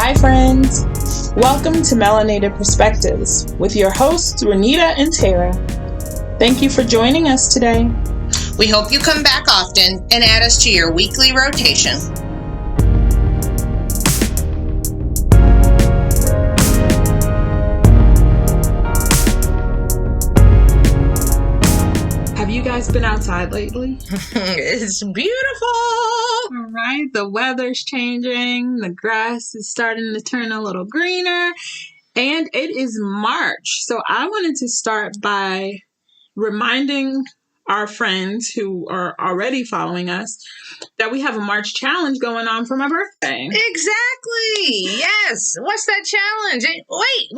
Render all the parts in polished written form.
Hi friends, welcome to Melanated Perspectives with your hosts Renita and Tara. Thank you for joining us today. We hope you come back often and add us to your weekly rotation. Have you guys been outside lately? It's beautiful. All right, the weather's changing, the grass is starting to turn a little greener, and it is March. So I wanted to start by reminding our friends who are already following us that we have a March challenge going on for my birthday. Exactly. Yes. What's that challenge? Wait.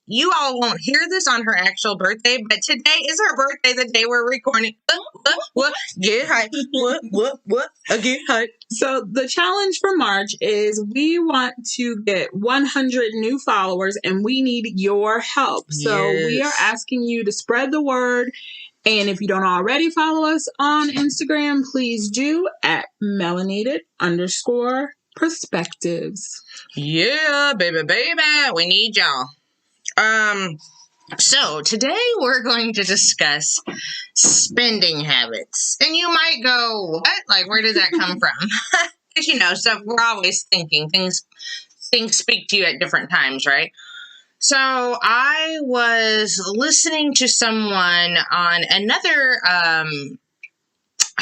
You all won't hear this on her actual birthday, but today is her birthday, the day we're recording. What? Get hype. What? Get hype. So the challenge for March is we want to get 100 new followers and we need your help. So we are asking you to spread the word. And if you don't already follow us on Instagram, please do at melanated_perspectives. Yeah, baby. We need y'all. So today we're going to discuss spending habits. And you might go, what? Like, where did that come from? Because, so we're always thinking. Things speak to you at different times, right? So I was listening to someone on another, I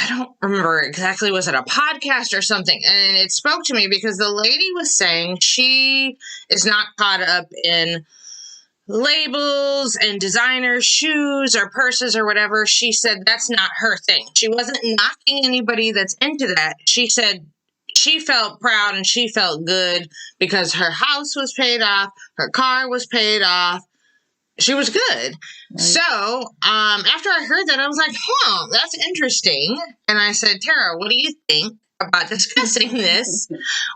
don't remember exactly, was it a podcast or something? And it spoke to me because the lady was saying she is not caught up in labels and designer shoes or purses or whatever. She said that's not her thing. She wasn't knocking anybody that's into that. She said she felt proud and she felt good because her house was paid off, her car was paid off. She was good. Right. So, after I heard that, I was like, that's interesting. And I said, Tara, what do you think about discussing this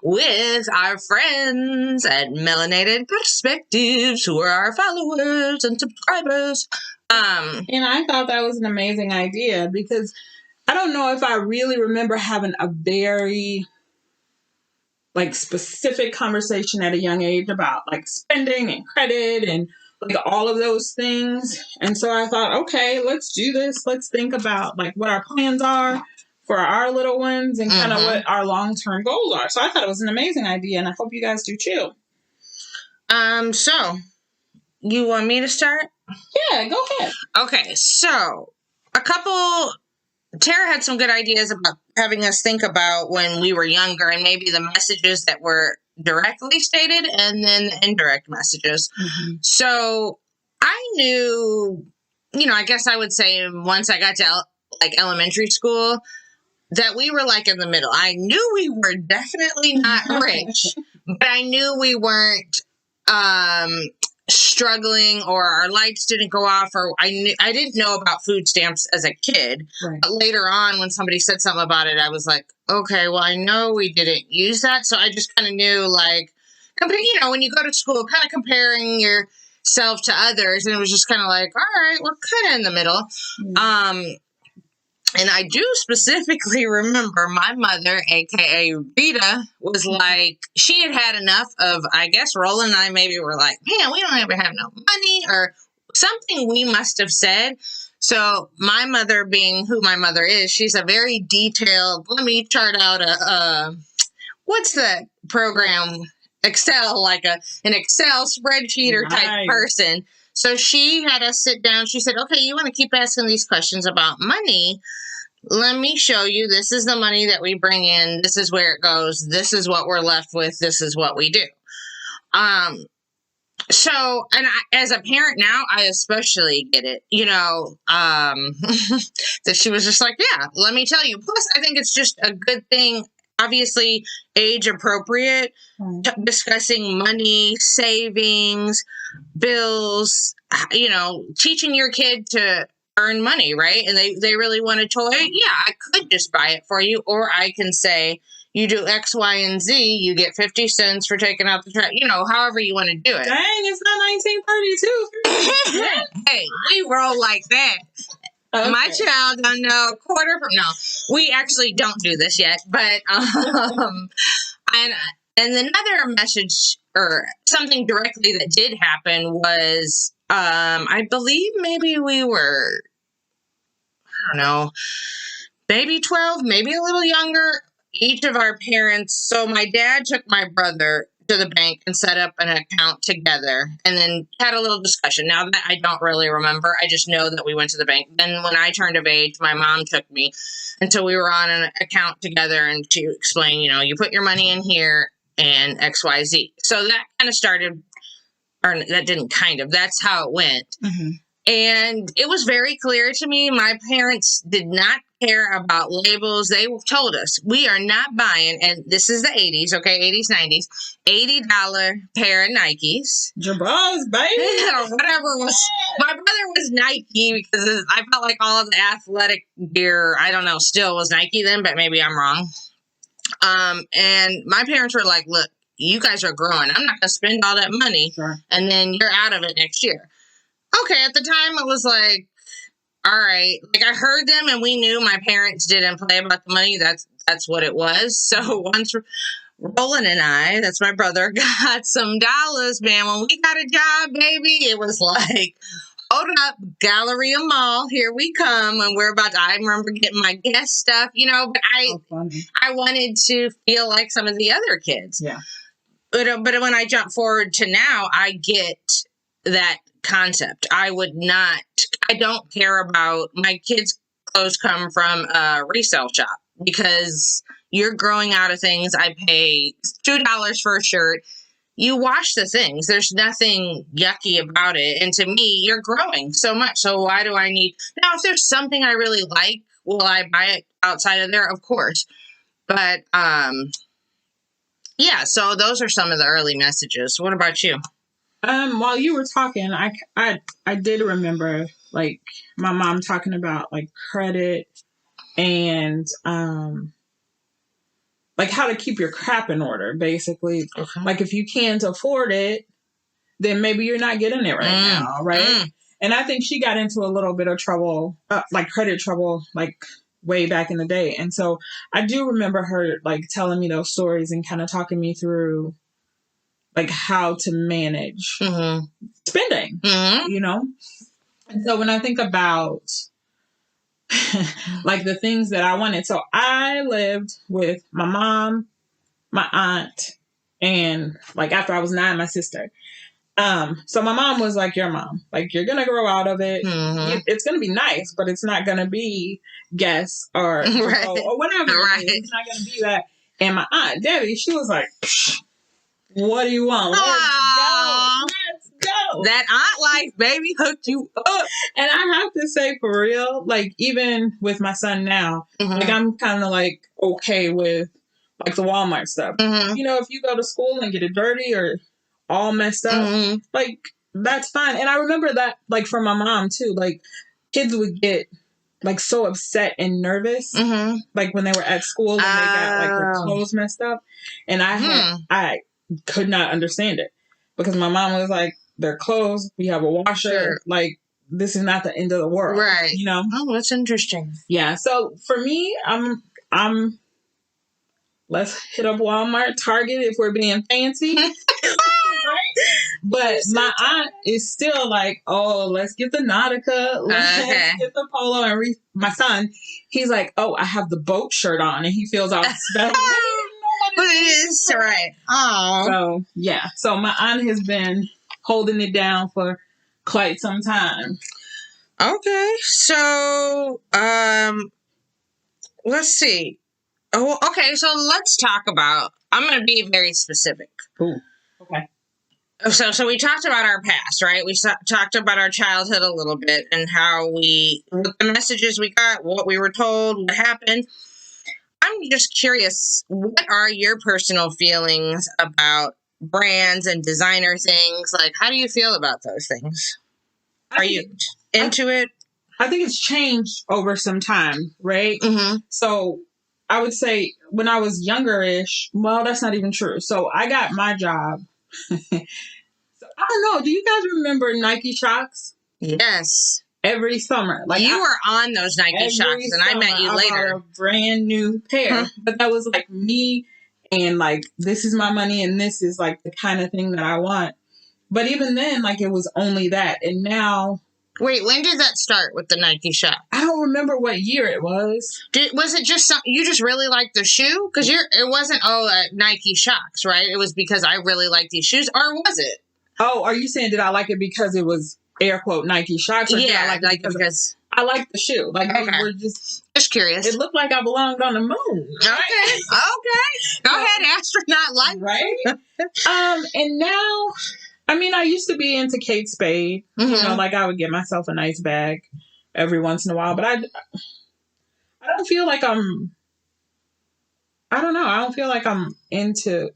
with our friends at Melanated Perspectives, who are our followers and subscribers? And I thought that was an amazing idea because I don't know if I really remember having a very specific conversation at a young age about spending and credit and all of those things. And so I thought, okay, let's do this. Let's think about what our plans are for our little ones and kind of what our long-term goals are. So I thought it was an amazing idea and I hope you guys do too. So you want me to start? Yeah, go ahead. Okay. So Tara had some good ideas about having us think about when we were younger and maybe the messages that were directly stated and then the indirect messages. Mm-hmm. So I knew, I guess I would say once I got to elementary school that we were in the middle. I knew we were definitely not rich, but I knew we weren't struggling or our lights didn't go off or I didn't know about food stamps as a kid. Right. But later on when somebody said something about it, I was like, okay, well, I know we didn't use that. So I just kind of knew when you go to school, kind of comparing yourself to others. And it was just kind of all right, we're kind of in the middle. Mm-hmm. And I do specifically remember my mother, a.k.a. Rita, was she had enough of, I guess Roland and I maybe were man, we don't ever have no money or something we must have said. So my mother, being who my mother is, she's a very detailed, let me chart out what's the program? Excel, an Excel spreadsheet or type person. So she had us sit down. She said, okay, you want to keep asking these questions about money. Let me show you. This is the money that we bring in. This is where it goes. This is what we're left with. This is what we do. So, and as a parent now, I especially get it, that she was just yeah, let me tell you. Plus, I think it's just a good thing. Obviously, age appropriate, discussing money, savings, bills, teaching your kid to earn money, right? And they really want a toy. Yeah, I could just buy it for you. Or I can say, you do X, Y, and Z, you get 50 cents for taking out the trash, however you want to do it. Dang, it's not 1932. Hey, we roll like that. Okay. My child don't know a quarter from, no, we actually don't do this yet, but, and another message or something directly that did happen was, I believe maybe we were, I don't know, maybe 12, maybe a little younger. Each of our parents, so my dad took my brother to the bank and set up an account together and then had a little discussion. Now that I don't really remember, I just know that we went to the bank. Then when I turned of age, my mom took me. And so we were on an account together and she explained, you put your money in here and XYZ. So that kind of started, or that didn't kind of, that's how it went. Mm-hmm. And it was very clear to me, my parents did not care about labels. They told us, we are not buying, and this is the 80s, okay, 80s, 90s, $80 pair of Nikes. Jabros, baby. Whatever was, my brother was Nike because I felt like all of the athletic gear, I don't know, still was Nike then, but maybe I'm wrong. And my parents were like, look, you guys are growing. I'm not going to spend all that money, Sure. and then you're out of it next year. Okay, at the time it was like, all right. Like I heard them and we knew my parents didn't play about the money. That's what it was. So once Roland and I, that's my brother, got some dollars, man, when we got a job, baby, it was like, hold up, Galleria Mall, here we come. And we're about to, I remember getting my guest stuff, but I wanted to feel like some of the other kids. Yeah. But when I jump forward to now, I get that concept. I don't care about my kids' clothes come from a resale shop because you're growing out of things. I pay $2 for a shirt. You wash the things. There's nothing yucky about it. And to me, you're growing so much. So why do I need now? If there's something I really like, will I buy it outside of there? Of course. But yeah. So those are some of the early messages. What about you? While you were talking, I did remember like my mom talking about like credit and like how to keep your crap in order, basically. Okay. Like if you can't afford it, then maybe you're not getting it right now, right? And I think she got into a little bit of trouble, like credit trouble, like way back in the day. And so I do remember her like telling me those stories and kind of talking me through like how to manage spending, And so when I think about like the things that I wanted, so I lived with my mom, my aunt, and like after I was 9, my sister. So my mom was like your mom, like you're gonna grow out of it. It's gonna be nice, but it's not gonna be guests or right. or whatever. Right. It's not gonna be that. And my aunt Debbie, she was like, what do you want? Let's go. That aunt life, baby, hooked you up. And I have to say, for real, like even with my son now, like I'm kind of like okay with like the Walmart stuff. If you go to school and get it dirty or all messed up, like that's fine. And I remember that like from my mom too, like kids would get like so upset and nervous, like when they were at school and they got like their clothes messed up. And I could not understand it because my mom was like, their clothes, we have a washer, sure. Like this is not the end of the world, right? Oh, that's interesting. Yeah. So for me, I'm let's hit up Walmart, Target if we're being fancy. But my aunt is still like, oh, let's get the Nautica, let's get the polo, and my son, he's like, oh, I have the boat shirt on, and he feels all special. But it is right. Oh, so yeah. So my aunt has been holding it down for quite some time. Okay, so let's see. Oh, okay. So let's talk about. I'm going to be very specific. Ooh. Okay. So we talked about our past, right? We talked about our childhood a little bit and how the messages we got, what we were told, what happened. I'm just curious, what are your personal feelings about brands and designer things? Like, how do you feel about those things? Are you into it? I think it's changed over some time, right? So I would say when I was younger-ish, well, that's not even true. So I got my job. So I don't know. Do you guys remember Nike Shocks? Yes. Every summer. Like you were on those Nike Shocks and I met you later. I bought a brand new pair. But that was like me and like this is my money and this is like the kind of thing that I want. But even then, like it was only that. And now, Wait, when did that start with the Nike shop? I don't remember what year it was. Was it just something you just really liked the shoe? Because it wasn't Nike Shocks, right? It was because I really like these shoes, or was it? Oh, are you saying did I like it because it was air quote Nike Shocks? Or did I like it because I like the shoe? Like they were just curious. It looked like I belonged on the moon. Right? Okay. Go ahead, astronaut life. Right? And now, I mean, I used to be into Kate Spade. Mm-hmm. You know, like I would get myself a nice bag every once in a while, but I don't feel like I don't know. I don't feel like I'm into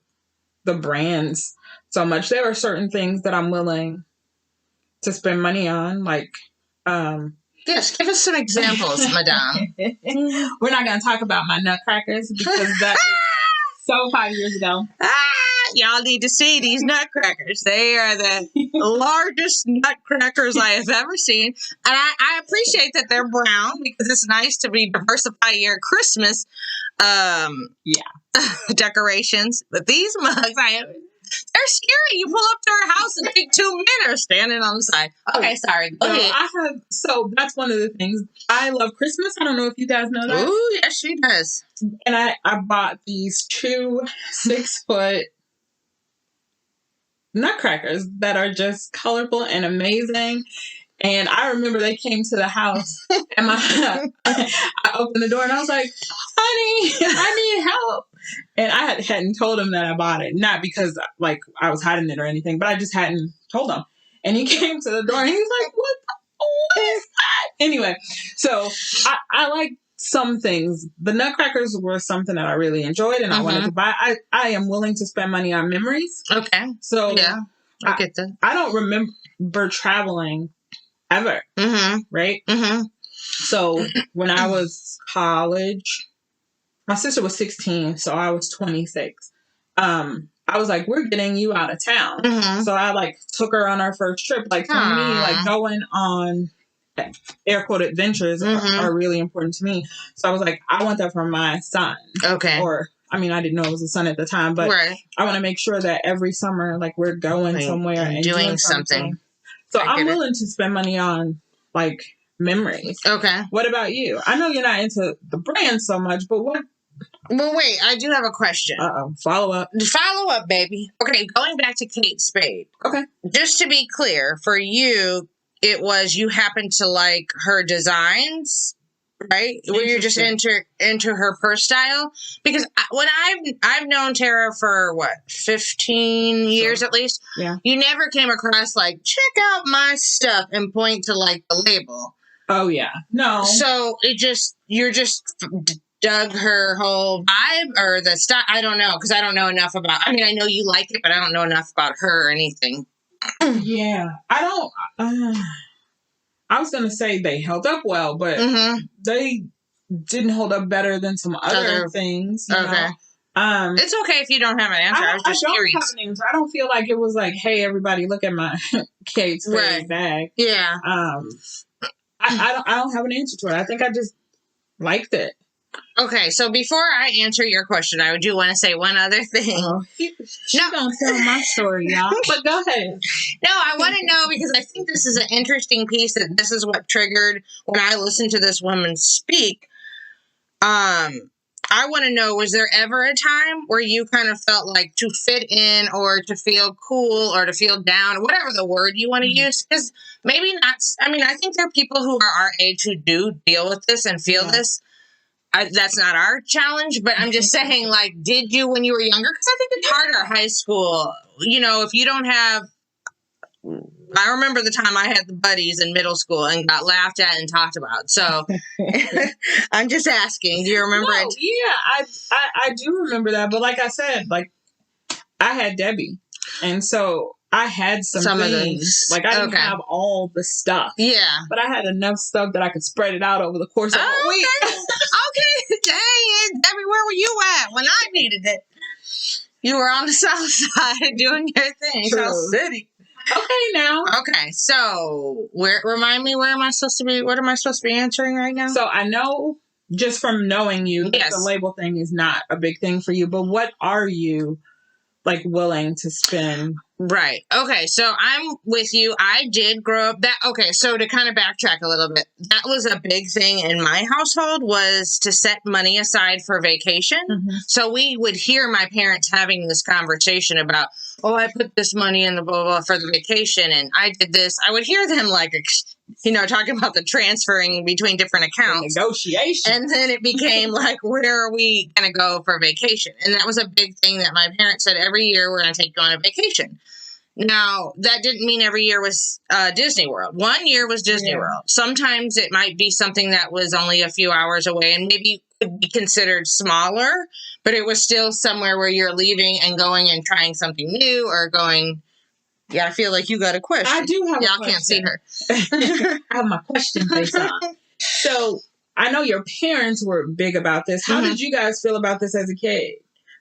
the brands so much. There are certain things that I'm willing to spend money on, like yes, give us some examples, madame. We're not going to talk about my nutcrackers because that is so 5 years ago. Y'all need to see these nutcrackers. They are the largest nutcrackers I have ever seen. And I appreciate that they're brown because it's nice to be diversify your Christmas decorations. But these mugs, they're scary. You pull up to our house and think 2 men are standing on the side. Okay, sorry. Go ahead. So that's one of the things. I love Christmas. I don't know if you guys know that. Ooh, yes, she does. And I bought these 2 6-foot nutcrackers that are just colorful and amazing. And I remember they came to the house and I opened the door and I was like, honey, I need help. And I hadn't told him that I bought it. Not because like I was hiding it or anything, but I just hadn't told him. And he came to the door and he was like, what is that? Anyway, so I like some things. The nutcrackers were something that I really enjoyed and I wanted to buy. I am willing to spend money on memories. Okay. So yeah, I get that. I don't remember traveling ever. Right? So when I was college, my sister was 16, so I was 26. I was like, we're getting you out of town. So I like took her on our first trip. Like for me, like going on air quote adventures are really important to me. So I was like, I want that for my son. Okay. Or I mean, I didn't know it was a son at the time, but I want to make sure that every summer, like we're going somewhere and doing something. So I'm willing to spend money on like memories. Okay. What about you? I know you're not into the brand so much, but what? Well, wait, I do have a question. Follow up. Follow up, baby. Okay, going back to Kate Spade. Okay. Just to be clear, for you, it was you happened to like her designs, right? Were you just into her purse style? Because when I've known Tara for 15 years at least. Yeah. You never came across like check out my stuff and point to like the label. Oh yeah, no. So you're just dug her whole vibe or the style. I don't know because I don't know enough about. I mean, I know you like it, but I don't know enough about her or anything. Yeah, I don't. I was gonna say they held up well, but they didn't hold up better than some other things. You know? It's okay if you don't have an answer. I was just curious. Have an answer. I don't feel like it was like, hey, everybody, look at my Kate Spade bag. Yeah. I don't have an answer to it. I think I just liked it. Okay, so before I answer your question, I do want to say one other thing. She's gonna tell my story, y'all. But go ahead. No, I want to know because I think this is an interesting piece that this is what triggered when I listened to this woman speak. I want to know, was there ever a time where you kind of felt like to fit in or to feel cool or to feel down, whatever the word you want to use? Because maybe not. I mean, I think there are people who are our age who do deal with this and feel this. That's not our challenge, but I'm just saying, like, did you when you were younger? Because I think it's harder high school. You know, if you don't have, I remember the time I had the buddies in middle school and got laughed at and talked about. So I'm just asking, do you remember it? Yeah, I do remember that. But like I said, like I had Debbie. And so I had some things. Of those. Like I didn't have all the stuff. Yeah. But I had enough stuff that I could spread it out over the course of a week. Okay, dang, Debbie, where were you at when I needed it? You were on the south side doing your thing. True. South City. Okay, now. Okay, so remind me, where am I supposed to be? What am I supposed to be answering right now? So I know just from knowing you, that Yes. the label thing is not a big thing for you. But what are you like willing to spend? Right. Okay. So I'm with you. I did grow up that. Okay. So to kind of backtrack a little bit, that was a big thing in my household, was to set money aside for vacation. Mhm. So we would hear my parents having this conversation about, oh, I put this money in the blah, blah, blah for the vacation, and I did this. I would hear them like, talking about the transferring between different The accounts. negotiation. And then it became like, where are we going to go for vacation? And that was a big thing that my parents said, every year we're going to take you on a vacation. Now, that didn't mean every year was Disney World. One year was Disney World. Sometimes it might be something that was only a few hours away and maybe could be considered smaller, but it was still somewhere where you're leaving and going and trying something new or going. Yeah, I feel like you got a question. I do have a Y'all question. can't see her. I have my question face on. So I know your parents were big about this. How did you guys feel about this as a kid?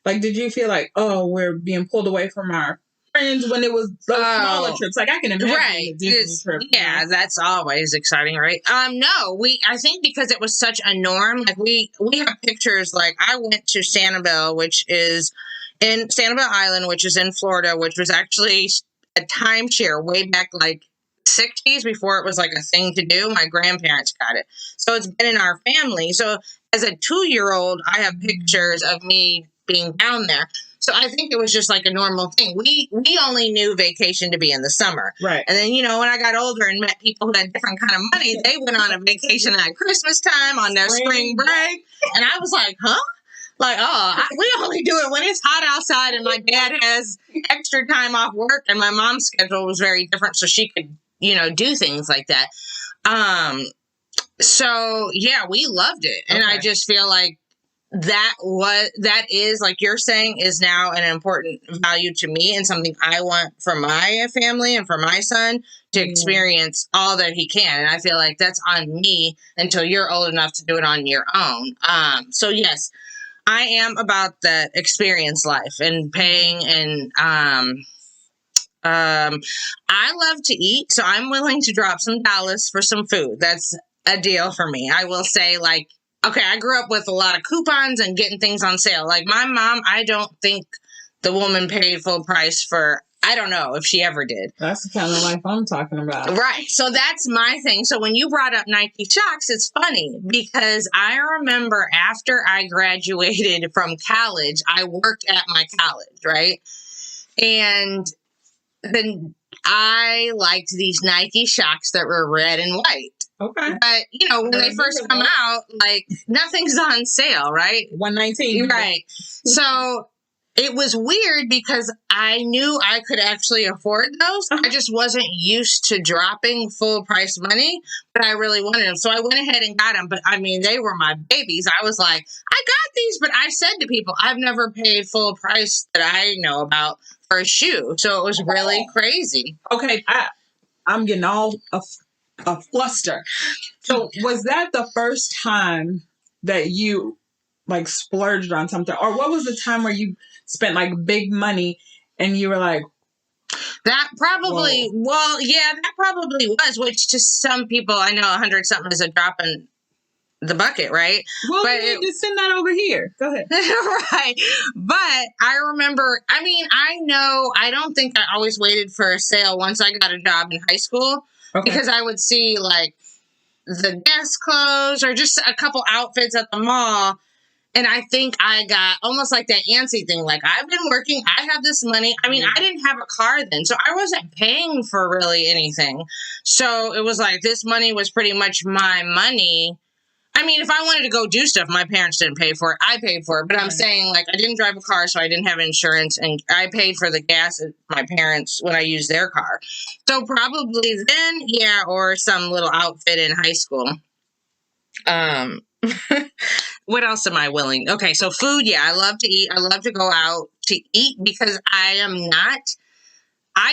Like, did you feel like, oh, we're being pulled away from our friends when it was those smaller trips? Like, I can imagine the Disney trip. Yeah, that's always exciting, right? No, I think because it was such a norm. Like we have pictures. Like I went to Sanibel, which is in Sanibel Island, which is in Florida, which was actually a timeshare way back like 60s, before it was like a thing to do. My grandparents got it, so it's been in our family. So as a 2-year-old, I have pictures of me being down there. So I think it was just like a normal thing. We only knew vacation to be in the summer. Right. And then, when I got older and met people who had different kind of money, they went on a vacation at Christmas time on their spring break. And I was like, huh? Like, we only do it when it's hot outside and my dad has extra time off work, and my mom's schedule was very different, so she could, do things like that. So yeah, we loved it. And I just feel like that is, like you're saying, is now an important value to me and something I want for my family and for my son to experience all that he can. And I feel like that's on me until you're old enough to do it on your own. So yes, I am about the experience life and paying, and I love to eat, so I'm willing to drop some dollars for some food. That's a deal for me. I will say, like, okay, I grew up with a lot of coupons and getting things on sale. Like my mom, I don't think the woman paid full price for, I don't know if she ever did. That's the kind of life I'm talking about. Right. So that's my thing. So when you brought up Nike Shocks, it's funny because I remember after I graduated from college, I worked at my college, right? And then I liked these Nike Shocks that were red and white. Okay. But, when they first come out, like, nothing's on sale, right? $119. Right. So it was weird because I knew I could actually afford those. I just wasn't used to dropping full price money, but I really wanted them. So I went ahead and got them. But I mean, they were my babies. I was like, I got these, but I said to people, I've never paid full price that I know about for a shoe. So it was really crazy. Okay. I'm getting all a fluster. So was that the first time that you like splurged on something, or what was the time where you spent like big money and you were like, that probably, that probably was, which to some people, I know 100 something is a drop in the bucket, right? Well, but you need to send that over here. Go ahead. Right. But I remember, I don't think I always waited for a sale once I got a job in high school, because I would see like the guest clothes or just a couple outfits at the mall. And I think I got almost like that antsy thing. Like, I've been working, I have this money. I mean, I didn't have a car then, so I wasn't paying for really anything. So it was like this money was pretty much my money. I mean, if I wanted to go do stuff, my parents didn't pay for it. I paid for it. But I'm saying, like, I didn't drive a car, so I didn't have insurance. And I paid for the gas at my parents when I used their car. So probably then, or some little outfit in high school. What else am I willing? Okay, so food, I love to eat. I love to go out to eat because I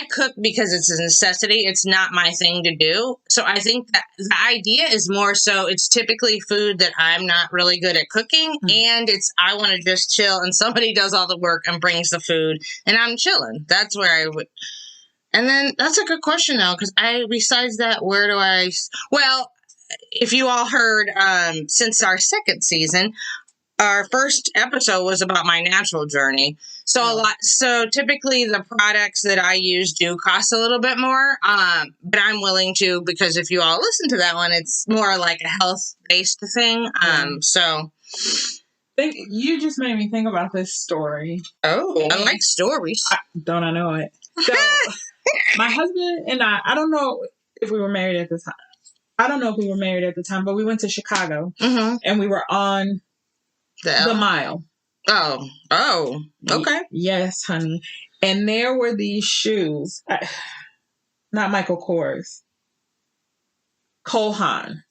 cook because it's a necessity. It's not my thing to do. So I think that the idea is more so it's typically food that I'm not really good at cooking. And I want to just chill and somebody does all the work and brings the food and I'm chilling. That's where I would. And then that's a good question though, because besides that, where do well, if you all heard, since our second season, our first episode was about my natural journey. So typically the products that I use do cost a little bit more, but I'm willing to, because if you all listen to that one, it's more like a health-based thing. So you just made me think about this story. Oh, I like stories. Don't I know it? So my husband and I don't know if we were married at the time. I don't know if we were married at the time, but we went to Chicago and we were on the mile. Oh, okay. Yes, honey. And there were these shoes, not Michael Kors, Cole Haan.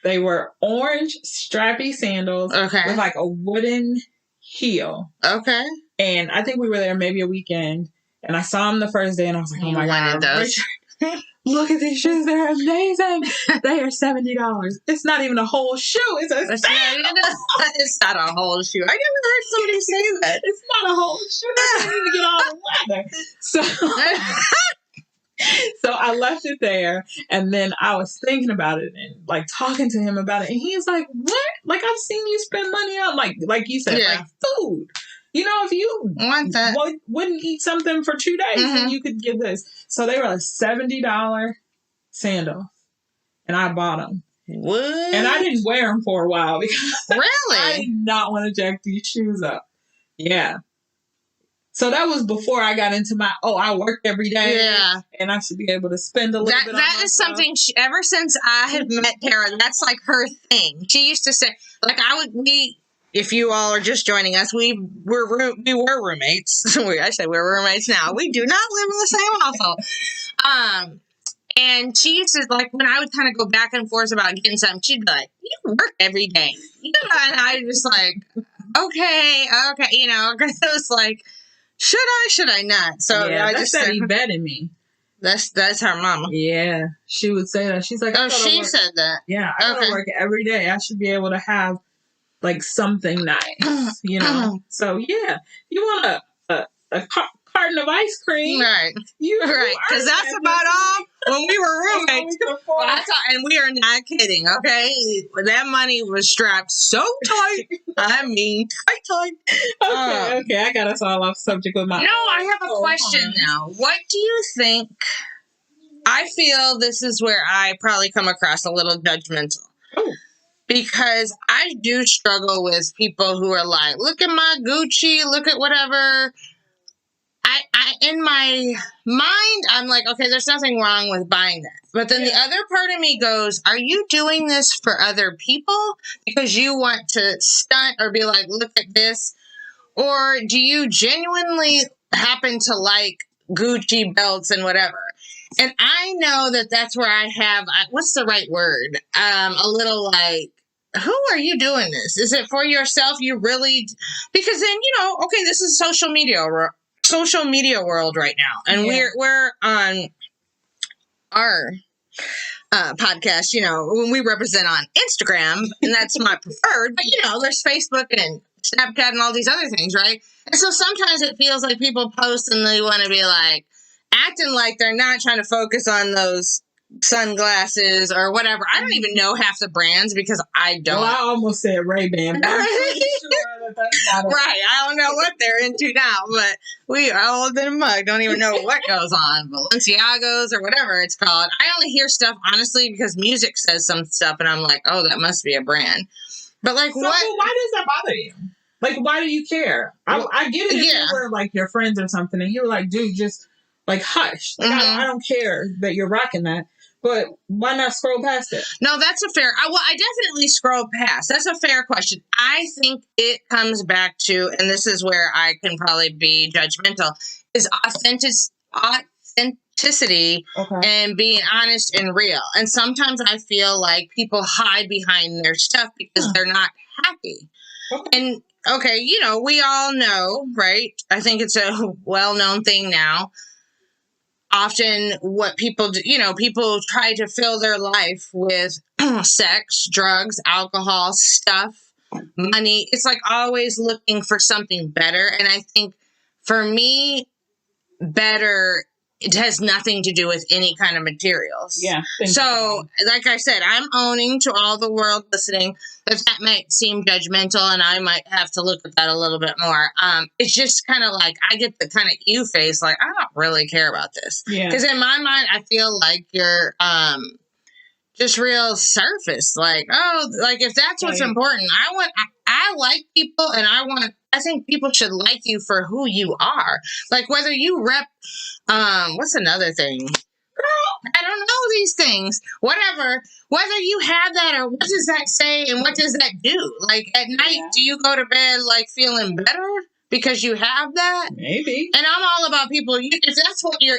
They were orange strappy sandals with like a wooden heel. Okay. And I think we were there maybe a weekend. And I saw them the first day and I was like, oh my God. Look at these shoes. They're amazing. They are $70. It's not even a whole shoe. It's a sandal. It's not a whole shoe. I never heard somebody say that. It's not a whole shoe. I can't even get all the weather. So I left it there, and then I was thinking about it and like talking to him about it, and he's like, "What? Like I've seen you spend money on like you said, like food. You know, if you want that, wouldn't eat something for 2 days, then you could get this." So they were like $70 sandals, and I bought them. What? And I didn't wear them for a while because really I did not want to jack these shoes up. Yeah. So that was before I got into my, I work every day. Yeah. And I should be able to spend a little bit on That is myself. something, ever since I have met Tara, that's like her thing. She used to say, like, if you all are just joining us, we were roommates. I say we're roommates now. We do not live in the same household. And she used to, like, when I would kind of go back and forth about getting something, she'd be like, you work every day. You know, and I just like, okay, you know, because it was like, should I not? So yeah, I just said he betted me. That's her mama. Yeah, she would say that. She's like, she said that. Yeah, I go to work every day. I should be able to have like something nice, you know. So yeah, you want a carton of ice cream, right? Right, because that's about all. When we were roommates, and we are not kidding. Okay, that money was strapped so tight. I mean, tight. Okay, I got us all off subject with my. No, I have a question now. What do you think? I feel this is where I probably come across a little judgmental. Oh. Because I do struggle with people who are like, look at my Gucci, look at whatever. I in my mind, I'm like, okay, there's nothing wrong with buying that. But then the other part of me goes, are you doing this for other people because you want to stunt or be like, look at this? Or do you genuinely happen to like Gucci belts and whatever? And I know that that's where I have, what's the right word? A little like, who are you doing this? Is it for yourself? You really, because then, you know, okay, this is social media world right now. And we're on our podcast, you know, when we represent on Instagram, and that's my preferred, but you know, there's Facebook and Snapchat and all these other things, right? And so sometimes it feels like people post and they want to be like, acting like they're not trying to focus on those sunglasses or whatever. I don't even know half the brands because I don't. Well, I almost said Ray-Ban. Sure that's not right. I don't know what they're into now, but we are all in a mug. Don't even know what goes on. Balenciagos or whatever it's called. I only hear stuff, honestly, because music says some stuff and I'm like, oh, that must be a brand. But like, what? Well, why does that bother you? Like, why do you care? I get it if you were like your friends or something and you were like, dude, just like hush. Like, I don't care that you're rocking that. But why not scroll past it? No, that's a fair. I definitely scroll past. That's a fair question. I think it comes back to, and this is where I can probably be judgmental, is authenticity and being honest and real. And sometimes I feel like people hide behind their stuff because they're not happy. And okay, you know, we all know, right? I think it's a well-known thing now. Often what people do, you know, people try to fill their life with sex, drugs, alcohol, stuff, money. It's like always looking for something better. And I think for me, better it has nothing to do with any kind of materials. Yeah. So, like I said, I'm owning to all the world listening that might seem judgmental, and I might have to look at that a little bit more. It's just kind of like I get the kind of you face, like I don't really care about this. Yeah. Because in my mind, I feel like you're just real surface. Like, oh, like if that's what's important, I like people, and I think people should like you for who you are. Like whether you rep. What's another thing? Girl, I don't know these things. Whatever. Whether you have that or what does that say and what does that do? Like at night, do you go to bed like feeling better because you have that? Maybe. And I'm all about people. If that's what your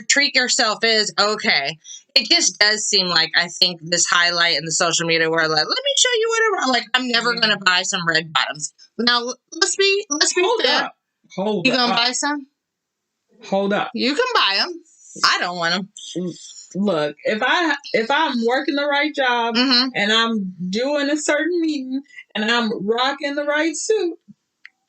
treat yourself is, okay. It just does seem like I think this highlight in the social media where like, let me show you whatever. Like I'm never gonna buy some red bottoms. Now let's be Hold fair. up. Hold you up. gonna buy some? Hold up. You can buy them. I don't want them. Look, if I'm working the right job and I'm doing a certain meeting and I'm rocking the right suit,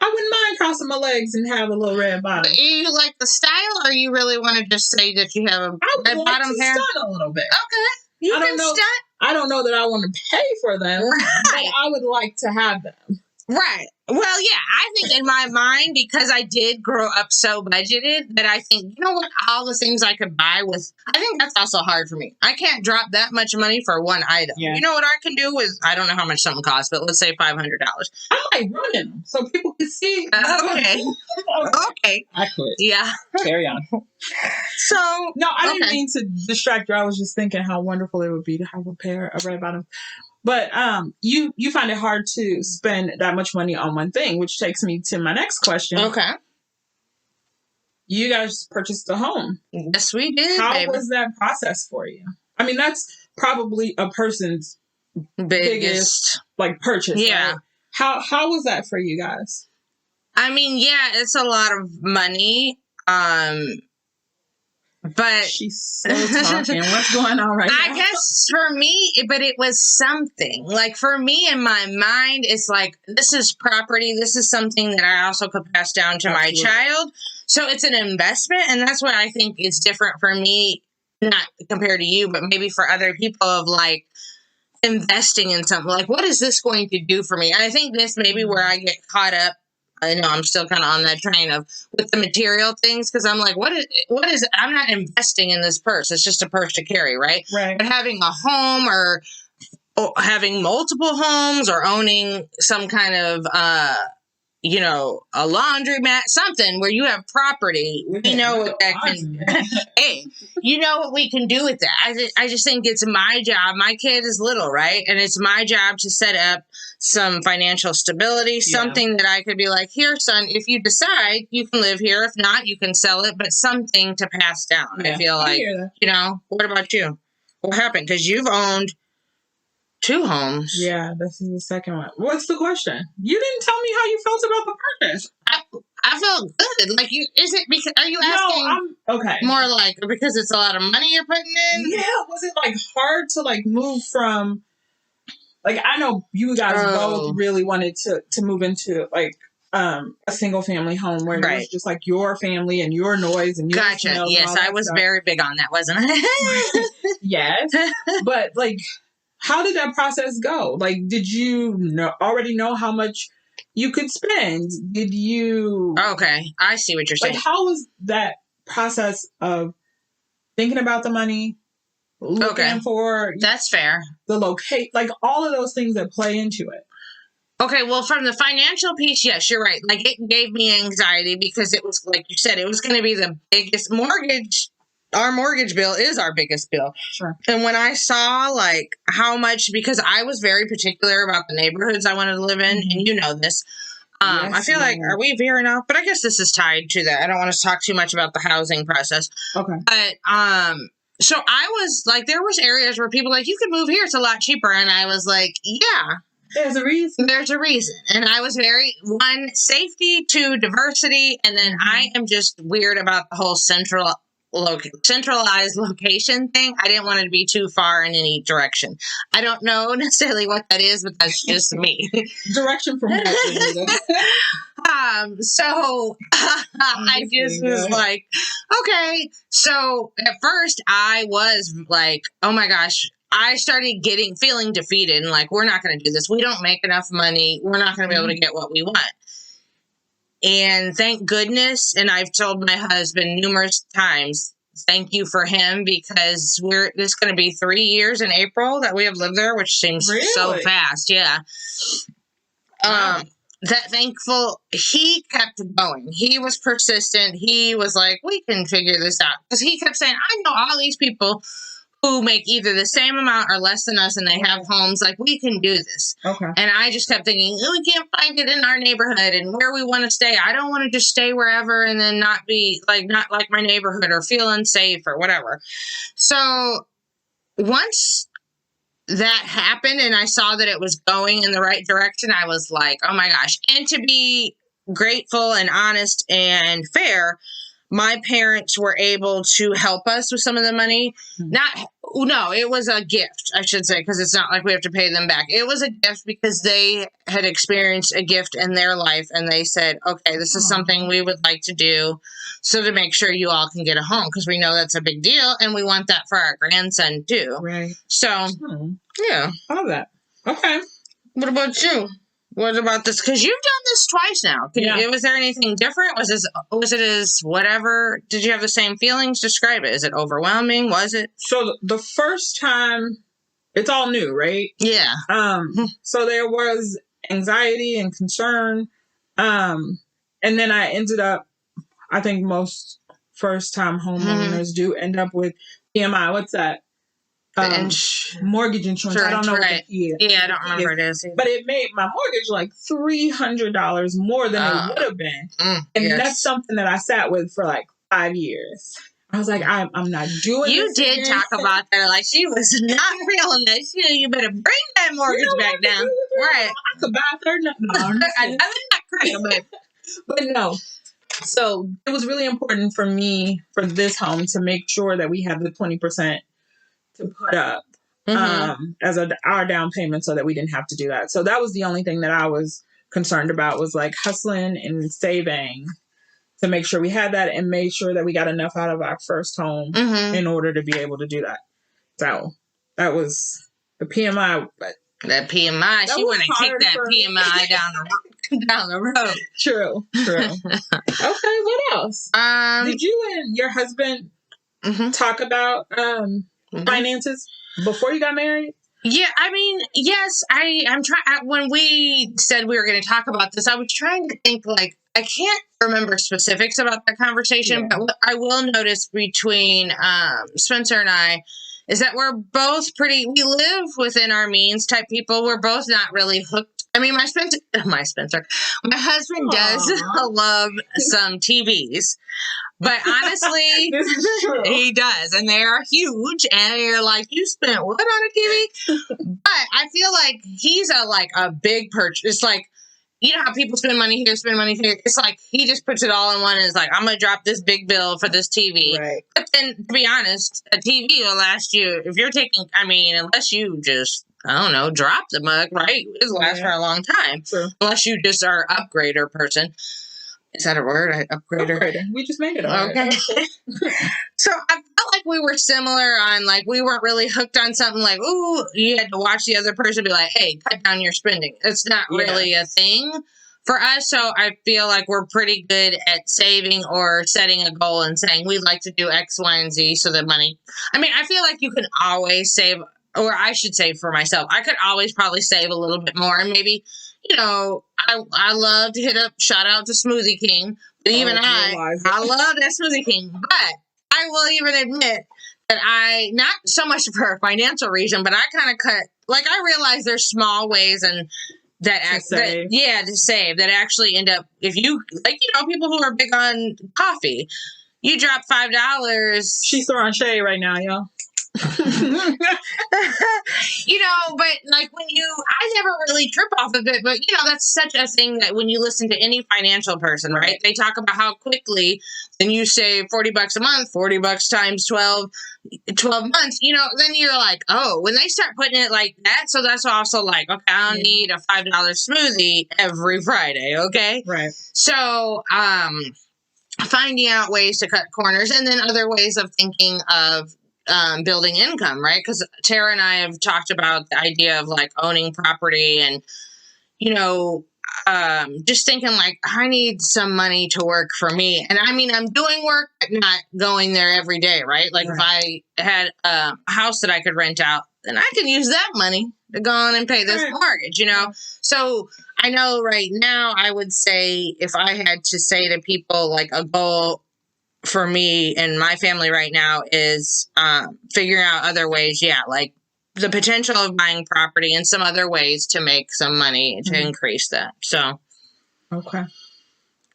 I wouldn't mind crossing my legs and have a little red bottom. But you like the style, or you really want to just say that you have a red like bottom pair? Stunt a little bit. Okay, you can stunt. I don't know that I want to pay for them, but I would like to have them. Right. Well, yeah, I think in my mind, because I did grow up so budgeted, that I think, you know what, all the things I could buy with, I think that's also hard for me. I can't drop that much money for one item. Yeah. You know what I can do is, I don't know how much something costs, but let's say $500. I might run in them so people can see. Okay. Okay. I quit. Yeah. Carry on. So. No, I didn't mean to distract you. I was just thinking how wonderful it would be to have a pair of red bottoms. But you find it hard to spend that much money on one thing, which takes me to my next question. Okay. You guys purchased a home. Yes, we did. How was that process for you? I mean, that's probably a person's biggest like purchase. Yeah. Right? How was that for you guys? I mean, yeah, it's a lot of money. But she's so talking. What's going on right now? I guess for me, but it was something. Like for me in my mind, it's like, this is property. This is something that I also could pass down to my child. So it's an investment. And that's why I think it's different for me, not compared to you, but maybe for other people of like investing in something. Like, what is this going to do for me? And I think this may be where I get caught up. I know I'm still kind of on that train of with the material things because I'm like, what is I'm not investing in this purse. It's just a purse to carry, right? Right. But having a home or having multiple homes or owning some kind of a laundromat, something where you have property. We know what that can. Hey, you know what we can do with that. I just think it's my job. My kid is little, right? And it's my job to set up some financial stability, something that I could be like, here, son, if you decide, you can live here. If not, you can sell it, but something to pass down. Yeah, I feel like, what about you? What happened? Because you've owned 2 homes. Yeah, this is the second one. What's the question? You didn't tell me how you felt about the purchase. I felt good. Like, is it because, are you asking okay. more like, because it's a lot of money you're putting in? Yeah, was it like hard to like move from, like, I know you guys both really wanted to move into like a single family home where it was just like your family and your noise and your Gotcha. Yes, I was very big on that, wasn't I? Yes. But like, how did that process go? Like, did you already know how much you could spend? Did you? Okay, I see what you're saying. Like, how was that process of thinking about the money, looking for? That's fair. The locate, like all of those things that play into it. Okay, well, from the financial piece, yes, you're right. Like, it gave me anxiety because it was, like you said, it was going to be the biggest mortgage. Our mortgage bill is our biggest bill. Sure. And when I saw like how much, because I was very particular about the neighborhoods I wanted to live in, and you know this, I feel like, are we veering off? But I guess this is tied to that. I don't want to talk too much about the housing process. Okay. But, so I was like, there was areas where people like, you could move here. It's a lot cheaper. And I was like, yeah. There's a reason. There's a reason. And I was very, 1, safety, 2, diversity. And then I am just weird about the whole centralized location thing. I didn't want it to be too far in any direction. I don't know necessarily what that is, but that's just me. Direction from what? So I just was like, okay. So at first I was like, oh my gosh, I started feeling defeated and like, we're not going to do this. We don't make enough money. We're not going to be able to get what we want. And thank goodness, and I've told my husband numerous times, thank you for him, because this going to be 3 years in April that we have lived there, which seems so fast. Yeah. Wow. That thankful, he kept going. He was persistent. He was like, we can figure this out. Because he kept saying, I know all these people who make either the same amount or less than us, and they have homes. Like, we can do this. Okay. And I just kept thinking, we can't find it in our neighborhood and where we want to stay. I don't want to just stay wherever and then not like my neighborhood or feel unsafe or whatever. So once that happened and I saw that it was going in the right direction, I was like, oh my gosh. And to be grateful and honest and fair, my parents were able to help us with some of the money. No, it was a gift, I should say, because it's not like we have to pay them back. It was a gift because they had experienced a gift in their life, and they said, okay, this is something we would like to do, so to make sure you all can get a home, because we know that's a big deal, and we want that for our grandson, too. Right. So, yeah. I love that. Okay. What about you? What about this? Because you've done this twice now. Was there anything different? Was it as whatever? Did you have the same feelings? Describe it. Is it overwhelming? Was it? So the first time, it's all new, right? Yeah. So there was anxiety and concern. And then I ended up, I think most first time homeowners do end up with PMI. What's that? Mortgage insurance. I don't know what it is. Yeah, I don't remember what it is. But it made my mortgage like $300 more than it would have been. And that's something that I sat with for like 5 years. I was like, I'm not doing this. You did talk about that. Like, she was not feeling this. You better bring that mortgage back down. Right. I could buy a third. No, I'm not crazy, but no. So it was really important for me, for this home, to make sure that we have the 20% to put up as our down payment, so that we didn't have to do that. So that was the only thing that I was concerned about, was like hustling and saving to make sure we had that, and made sure that we got enough out of our first home in order to be able to do that. So that was the PMI. But that PMI, she want to kick that PMI down the road. True. Okay, what else? Did you and your husband talk about finances before you got married? Yeah, I mean, yes, I'm trying. When we said we were going to talk about this, I was trying to think, like, I can't remember specifics about that conversation, but what I will notice between Spencer and I is that we're both we live within our means type people. We're both not really hooked. I mean, my husband does love some TVs. But honestly, this is true. He does. And they are huge. And you're like, you spent what on a TV? But I feel like he's a big purchase. It's like, you know how people spend money here, spend money here. It's like he just puts it all in one and is like, I'm going to drop this big bill for this TV. Right. But then, to be honest, a TV will last you, if you're taking, unless you just, I don't know, drop the mug, right? It'll last for a long time. True. Unless you just are an upgrader person. Is that a word? Upgrader? We just made it. Okay. So I felt like we were similar on, like, we weren't really hooked on something like, ooh, you had to watch the other person be like, hey, cut down your spending. It's not really a thing for us. So I feel like we're pretty good at saving or setting a goal and saying we'd like to do X, Y, and Z. So the money, I feel like you can always save, or I should say for myself, I could always probably save a little bit more, and maybe, I love to hit up, shout out to Smoothie King, but even I love that Smoothie King, but I will even admit that not so much for a financial reason, but I kind of cut, like, I realize there's small ways and to save that actually end up, if you, like, people who are big on coffee, you drop $5. She's throwing shade right now, y'all. But like I never really trip off of it, but that's such a thing that when you listen to any financial person, right? They talk about how quickly then you save $40 a month, $40 times 12 months, then you're like, oh, when they start putting it like that. So that's also like, okay, I don't need a $5 smoothie every Friday. Okay. Right. So, finding out ways to cut corners, and then other ways of thinking of building income, right? Because Tara and I have talked about the idea of like owning property and, just thinking like, I need some money to work for me. And I mean, I'm doing work, but not going there every day, right? Like if I had a house that I could rent out, then I can use that money to go on and pay this mortgage, So I know right now I would say if I had to say to people like a goal for me and my family right now is figuring out other ways, like the potential of buying property and some other ways to make some money to increase that. So, okay.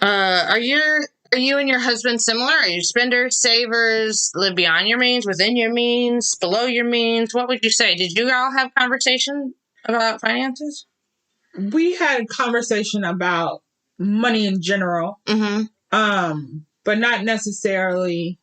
Are you and your husband similar? Are you spenders, savers, live beyond your means, within your means, below your means? What would you say? Did you all have conversation about finances? We had a conversation about money in general, but not necessarily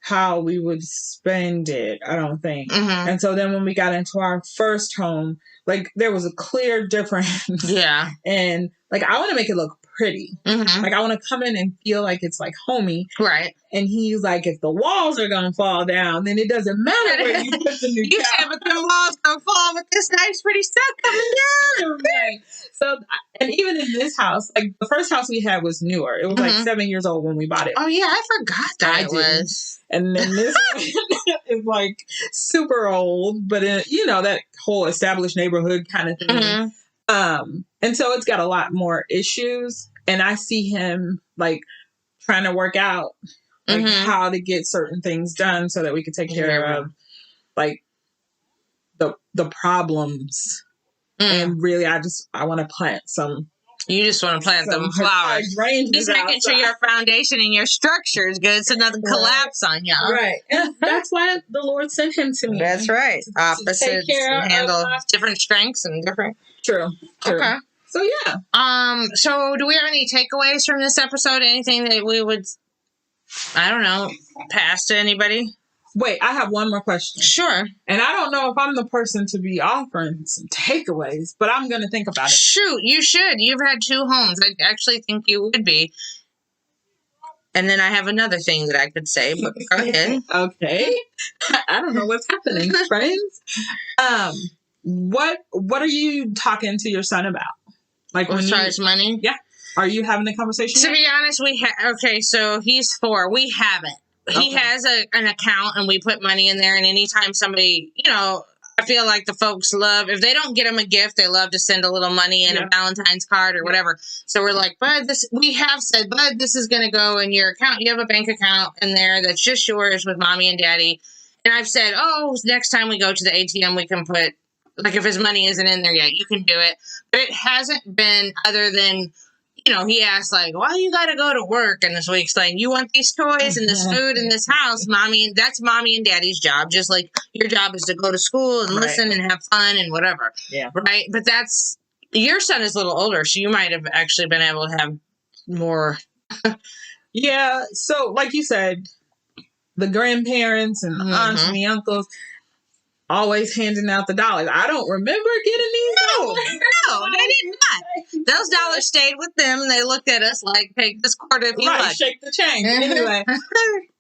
how we would spend it, I don't think. And so then when we got into our first home, like there was a clear difference. Yeah. And like I want to make it look pretty. Like I want to come in and feel like it's like homey. Right. And he's like, if the walls are going to fall down, then it doesn't matter where you put the new You said, but the walls going to fall with this nice pretty stuff coming down. Right. So, and even in this house, like the first house we had was newer. It was like 7 years old when we bought it. Oh yeah, I forgot that it was. And then this one is like super old, but that whole established neighborhood kind of thing. And so it's got a lot more issues. And I see him like trying to work out like how to get certain things done so that we can take care of like the problems. And really, I want to plant some. You just want to plant some flowers. Just making sure your foundation and your structure is good so nothing collapse on you. Right. And that's why the Lord sent him to me. That's right. Opposites handle different strengths and different. True. Okay. So, yeah. So do we have any takeaways from this episode? Anything that we would, I don't know, pass to anybody? Wait, I have one more question. Sure. And I don't know if I'm the person to be offering some takeaways, but I'm going to think about it. Shoot, you should. You've had 2 homes. I actually think you would be. And then I have another thing that I could say, but go ahead. Okay. I don't know what's happening, friends. What are you talking to your son about? Like as far as money? Yeah. Are you having a conversation? To be honest, okay, so he's 4. We haven't. He has an account and we put money in there, and anytime somebody, I feel like the folks love, if they don't get him a gift, they love to send a little money and a Valentine's card or whatever. So we're like, Bud, we have said, Bud, this is going to go in your account. You have a bank account in there that's just yours with mommy and daddy. And I've said, next time we go to the ATM, we can put, like if his money isn't in there yet, you can do it. But it hasn't been other than, he asked like, why you got to go to work? And this week's like, you want these toys and this food in this house, mommy? That's mommy and daddy's job. Just like your job is to go to school and listen and have fun and whatever. Yeah. Right. But your son is a little older, so you might have actually been able to have more. Yeah. So like you said, the grandparents and the aunts and the uncles always handing out the dollars. I don't remember getting these. No, they did not. Those dollars stayed with them, and they looked at us like, take this quarter if you like. Shake the change. Anyway,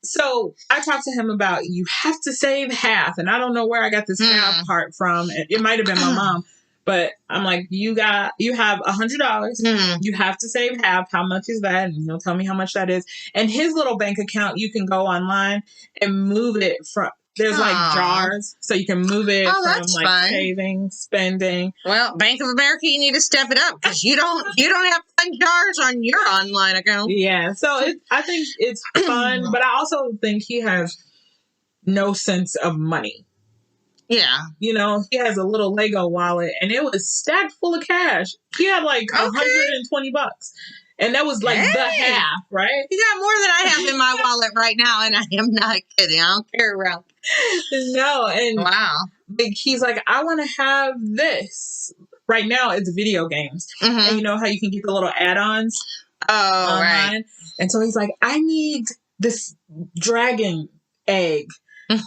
so I talked to him about you have to save half, and I don't know where I got this half part from. It might have been my mom, but I'm like, you have $100. You have to save half. How much is that? And he'll tell me how much that is. And his little bank account, you can go online and move it from. There's like jars, so you can move it from like fun. Saving, spending. Well, Bank of America, you need to step it up because you don't have fun jars on your online account. Yeah, so I think it's fun, but I also think he has no sense of money. Yeah, he has a little Lego wallet, and it was stacked full of cash. He had like $120. And that was like the Hey. half, right? You got more than I have in my wallet right now, and I am not kidding. I don't care around. No, and Wow. like, he's like, I want to have this. Right now, it's video games. Mm-hmm. And you know how you can get the little add-ons Oh, online? right. And so he's like, I need this dragon egg.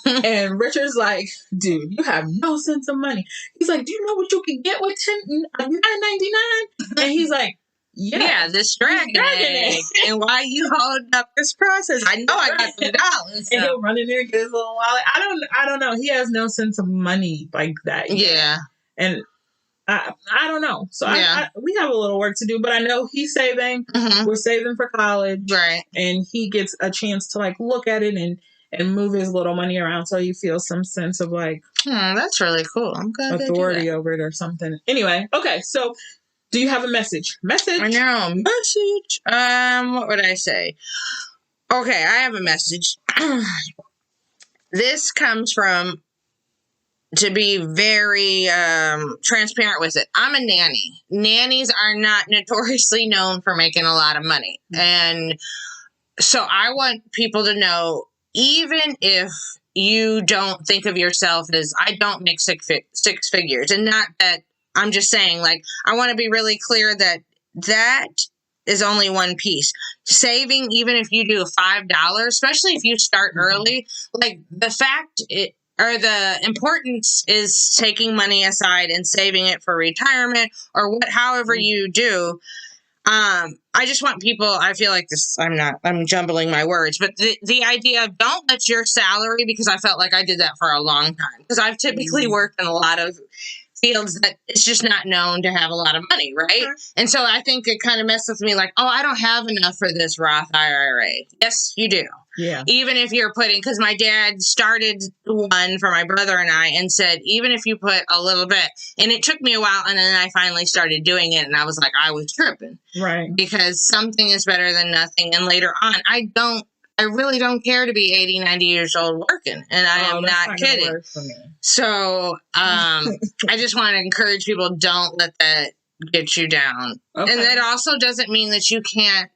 And Richard's like, dude, you have no sense of money. He's like, do you know what you can get with $9.99? And he's like, yeah, this dragon egg. And why you holding up this process? I know I got some dollars. And he'll run in there and get his little wallet. I don't know. He has no sense of money like that yet. Yeah. And I don't know. So Yeah. we have a little work to do, but I know he's saving. Mm-hmm. We're saving for college. Right. And he gets a chance to like look at it and move his little money around so he feels some sense of like that's really cool. I'm glad authority over it or something. Anyway, okay, so do you have a message? I know. Message. What would I say? Okay, I have a message. This comes from, to be very transparent with it, I'm a nanny. Nannies are not notoriously known for making a lot of money. And so I want people to know, even if you don't think of yourself as, I don't make six figures, and not that, I'm just saying, like, I want to be really clear that that is only one piece. Saving, even if you do $5, especially if you start early, like the the importance is taking money aside and saving it for retirement or however you do. I just want people, I feel like this, I'm jumbling my words, but the idea of don't let your salary, because I felt like I did that for a long time, because I've typically worked in a lot of fields that it's just not known to have a lot of money, right? And so I think it kind of messes with me, like, oh, I don't have enough for this Roth IRA. Yes, you do. Yeah. Even if you're putting, because my dad started one for my brother and I and said, even if you put a little bit, and it took me a while, and then I finally started doing it, and I was like, I was tripping. Right. Because something is better than nothing. And later on, I really don't care to be 80, 90 years old working. And I am not kidding. So I just want to encourage people, don't let that get you down. Okay. And that also doesn't mean that you can't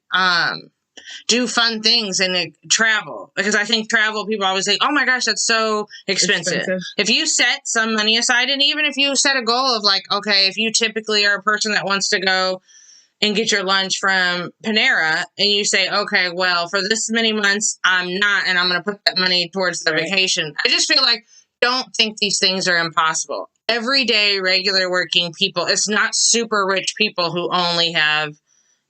do fun things and travel. Because I think travel, people always say, oh my gosh, that's so expensive. If you set some money aside, and even if you set a goal of like, okay, if you typically are a person that wants to go and get your lunch from Panera, and you say, okay, well, for this many months, I'm not, and I'm going to put that money towards the vacation. I just feel like, don't think these things are impossible. Everyday, regular working people, it's not super rich people who only have,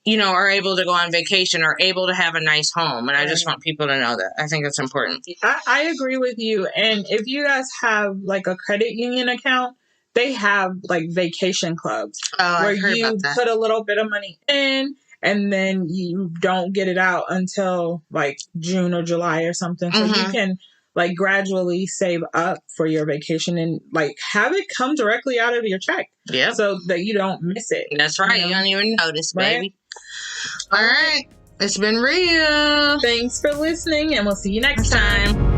are able to go on vacation or able to have a nice home. And I just want people to know that. I think that's important. I agree with you. And if you guys have like a credit union account, they have like vacation clubs where you put a little bit of money in and then you don't get it out until like June or July or something. So you can like gradually save up for your vacation and like have it come directly out of your check. Yeah. So that you don't miss it. That's right. You don't even notice, baby. All right. It's been real. Thanks for listening, and we'll see you next time.